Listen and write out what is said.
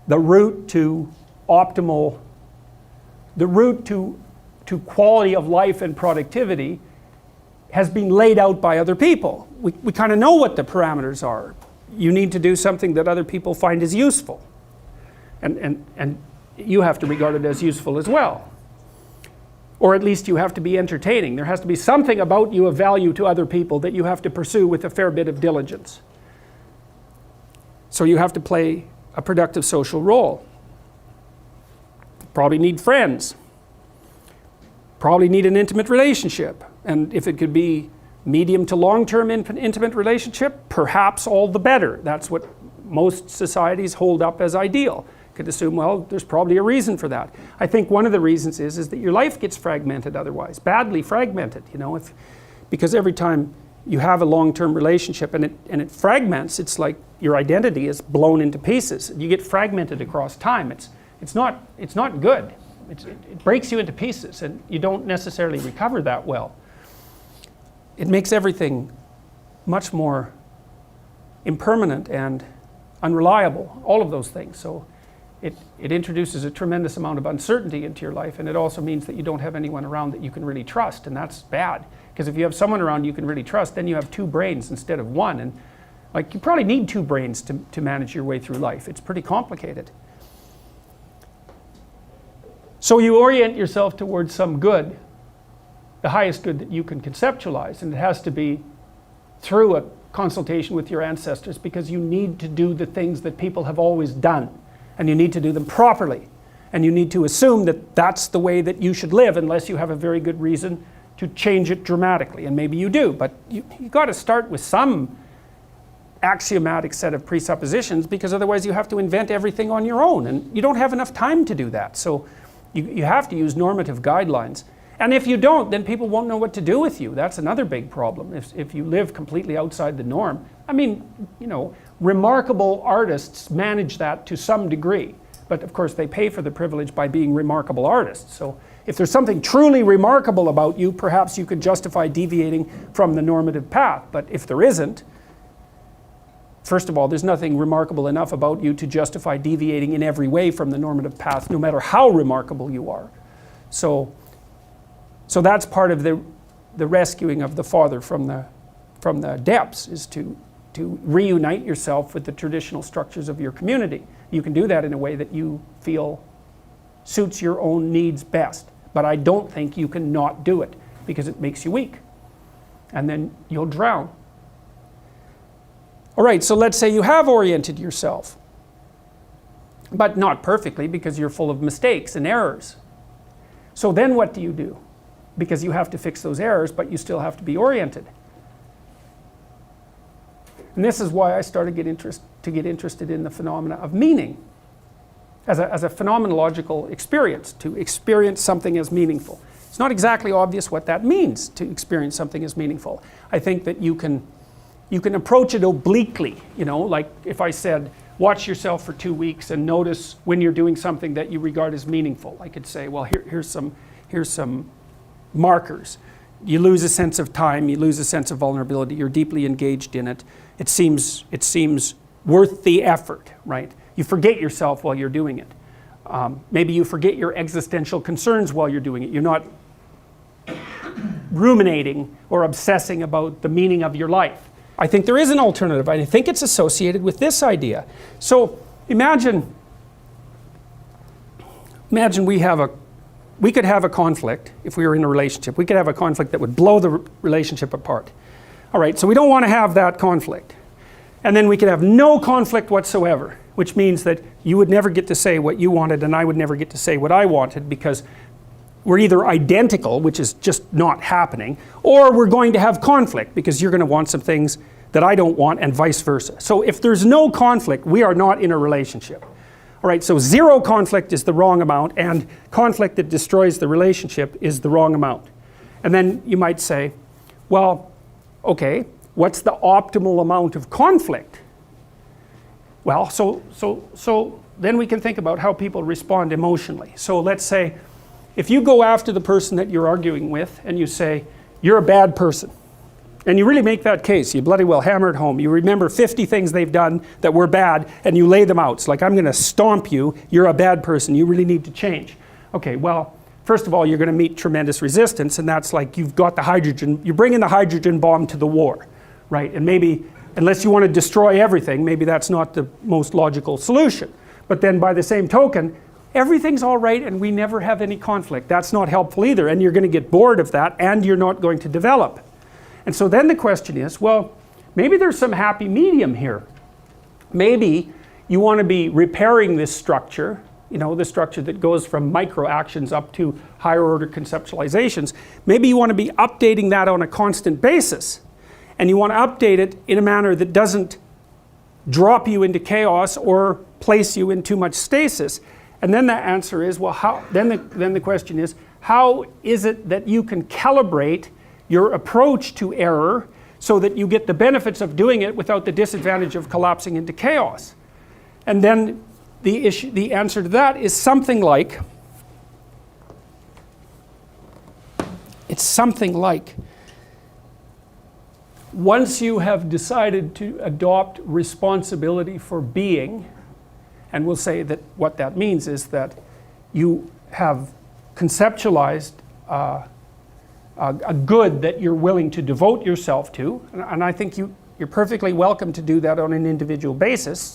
the route to optimal, the route to quality of life and productivity has been laid out by other people. We kind of know what the parameters are. You need to do something that other people find is useful. And you have to regard it as useful as well. Or at least you have to be entertaining. There has to be something about you of value to other people that you have to pursue with a fair bit of diligence. So you have to play a productive social role. Probably need friends. Probably need an intimate relationship. And if it could be medium to long-term intimate relationship, perhaps all the better. That's what most societies hold up as ideal. Could assume, well, there's probably a reason for that. I think one of the reasons is that your life gets fragmented otherwise, badly fragmented, you know, because every time you have a long-term relationship and it fragments, it's like your identity is blown into pieces. You get fragmented across time. It's not good. It breaks you into pieces, and you don't necessarily recover that well. It makes everything much more impermanent and unreliable, all of those things. So it introduces a tremendous amount of uncertainty into your life, and it also means that you don't have anyone around that you can really trust, and that's bad. Because if you have someone around you can really trust, then you have two brains instead of one, and like you probably need two brains to manage your way through life. It's pretty complicated. So you orient yourself towards some good, the highest good that you can conceptualize, and it has to be through a consultation with your ancestors, because you need to do the things that people have always done, and you need to do them properly, and you need to assume that that's the way that you should live, unless you have a very good reason to change it dramatically, and maybe you do, but you got to start with some axiomatic set of presuppositions, because otherwise you have to invent everything on your own, and you don't have enough time to do that. So you have to use normative guidelines. And if you don't, then people won't know what to do with you. That's another big problem, if you live completely outside the norm. I mean, you know, remarkable artists manage that to some degree. But of course they pay for the privilege by being remarkable artists. So if there's something truly remarkable about you, perhaps you could justify deviating from the normative path. But if there isn't, first of all, there's nothing remarkable enough about you to justify deviating in every way from the normative path, no matter how remarkable you are. So that's part of the rescuing of the father from the depths, is to reunite yourself with the traditional structures of your community. You can do that in a way that you feel suits your own needs best. But I don't think you can not do it, because it makes you weak. And then you'll drown. All right, so let's say you have oriented yourself, but not perfectly, because you're full of mistakes and errors. So then what do? Because you have to fix those errors, but you still have to be oriented. And this is why I started to get interested in the phenomena of meaning as a phenomenological experience, to experience something as meaningful. It's not exactly obvious what that means, to experience something as meaningful. I think that you can approach it obliquely, you know, like if I said, watch yourself for 2 weeks and notice when you're doing something that you regard as meaningful. I could say, well, here's some markers. You lose a sense of time, you lose a sense of vulnerability, you're deeply engaged in it. It seems worth the effort, right? You forget yourself while you're doing it. Maybe you forget your existential concerns while you're doing it. You're not ruminating or obsessing about the meaning of your life. I think there is an alternative. I think it's associated with this idea. So imagine we could have a conflict if we were in a relationship. We could have a conflict that would blow the relationship apart. All right, so we don't want to have that conflict. And then we could have no conflict whatsoever, which means that you would never get to say what you wanted and I would never get to say what I wanted, because we're either identical, which is just not happening, or we're going to have conflict because you're going to want some things that I don't want, and vice versa. So if there's no conflict, we are not in a relationship. All right, so zero conflict is the wrong amount, and conflict that destroys the relationship is the wrong amount. And then you might say, well, okay, what's the optimal amount of conflict? Well, so then we can think about how people respond emotionally. So let's say, if you go after the person that you're arguing with and you say, you're a bad person, And you really make that case. You bloody well hammer it home. You remember 50 things they've done that were bad, and you lay them out. It's like, I'm going to stomp you. You're a bad person. You really need to change. Okay, well, first of all, you're going to meet tremendous resistance, and that's like you've got the hydrogen. You're bringing the hydrogen bomb to the war, right? And maybe, unless you want to destroy everything, maybe that's not the most logical solution. But then by the same token, everything's all right and we never have any conflict. That's not helpful either, and you're going to get bored of that, and you're not going to develop. And so then the question is, well, maybe there's some happy medium here. Maybe you want to be repairing this structure, you know, the structure that goes from micro actions up to higher order conceptualizations. Maybe you want to be updating that on a constant basis. And you want to update it in a manner that doesn't drop you into chaos or place you in too much stasis. And then the answer is, well, how? Then the question is, how is it that you can calibrate your approach to error so that you get the benefits of doing it without the disadvantage of collapsing into chaos? And then the answer to that is something like, once you have decided to adopt responsibility for being, and we'll say that what that means is that you have conceptualized a good that you're willing to devote yourself to, and I think you're perfectly welcome to do that on an individual basis.